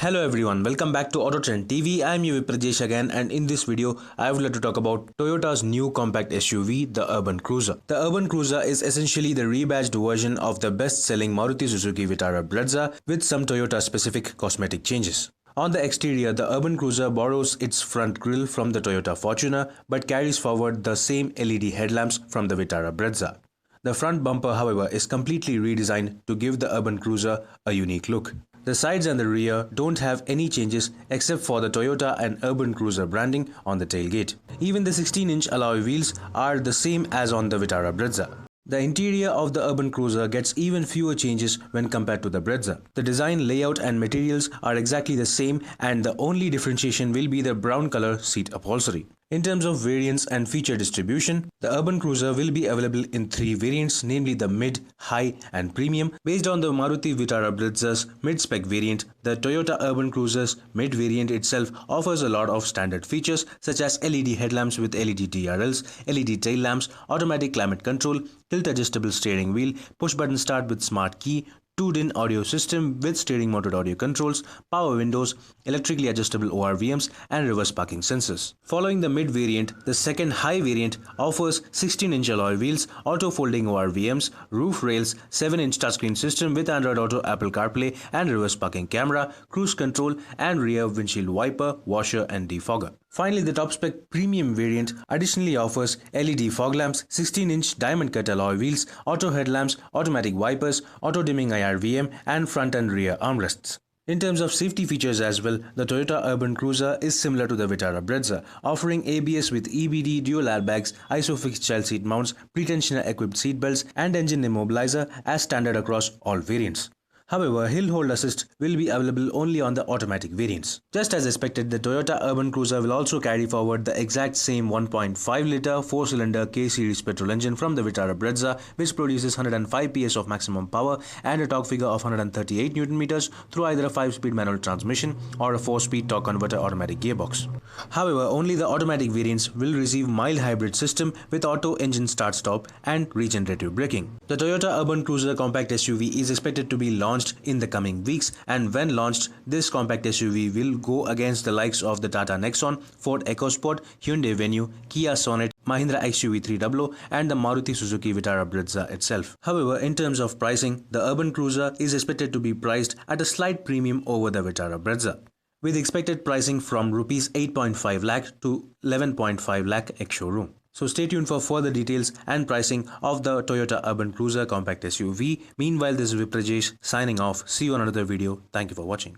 Hello everyone, welcome back to Autotrend TV. I am UV Prajesh again, and in this video I would like to talk about Toyota's new compact SUV, the Urban Cruiser. The Urban Cruiser is essentially the rebadged version of the best-selling Maruti Suzuki Vitara Brezza with some Toyota-specific cosmetic changes. On the exterior, the Urban Cruiser borrows its front grille from the Toyota Fortuner but carries forward the same LED headlamps from the Vitara Brezza. The front bumper, however, is completely redesigned to give the Urban Cruiser a unique look. The sides and the rear don't have any changes except for the Toyota and Urban Cruiser branding on the tailgate. Even the 16-inch alloy wheels are the same as on the Vitara Brezza. The interior of the Urban Cruiser gets even fewer changes when compared to the Brezza. The design, layout and materials are exactly the same, and the only differentiation will be the brown color seat upholstery. In terms of variants and feature distribution, the Urban Cruiser will be available in 3 variants, namely the Mid, High and Premium. Based on the Maruti Vitara Brezza's mid-spec variant, the Toyota Urban Cruiser's mid variant itself offers a lot of standard features such as LED headlamps with LED TRLs, LED tail lamps, automatic climate control, tilt-adjustable steering wheel, push-button start with smart key, 2-DIN audio system with steering mounted audio controls, power windows, electrically adjustable ORVMs and reverse parking sensors. Following the mid variant, the second high variant offers 16-inch alloy wheels, auto folding ORVMs, roof rails, 7-inch touchscreen system with Android Auto, Apple CarPlay and reverse parking camera, cruise control and rear windshield wiper, washer and defogger. Finally, the top spec premium variant additionally offers LED fog lamps, 16-inch diamond cut alloy wheels, auto headlamps, automatic wipers, auto dimming IRVM and front and rear armrests. In terms of safety features as well, the Toyota Urban Cruiser is similar to the Vitara Brezza, offering ABS with EBD, dual airbags, ISOFIX child seat mounts, pre-tensioner equipped seat belts and engine immobilizer as standard across all variants. However, hill hold assist will be available only on the automatic variants. Just as expected, the Toyota Urban Cruiser will also carry forward the exact same 1.5-litre 4-cylinder K-series petrol engine from the Vitara Brezza, which produces 105 PS of maximum power and a torque figure of 138 Nm through either a 5-speed manual transmission or a 4-speed torque converter automatic gearbox. However, only the automatic variants will receive mild hybrid system with auto engine start-stop and regenerative braking. The Toyota Urban Cruiser compact SUV is expected to be launched in the coming weeks, and when launched, this compact SUV will go against the likes of the Tata Nexon, Ford EcoSport, Hyundai Venue, Kia Sonet, Mahindra XUV300 and the Maruti Suzuki Vitara Brezza itself. However, in terms of pricing, the Urban Cruiser is expected to be priced at a slight premium over the Vitara Brezza, with expected pricing from Rs 8.5 lakh to 11.5 lakh ex-showroom. So stay tuned for further details and pricing of the Toyota Urban Cruiser compact SUV. Meanwhile, this is UV Prajesh signing off. See you on another video. Thank you for watching.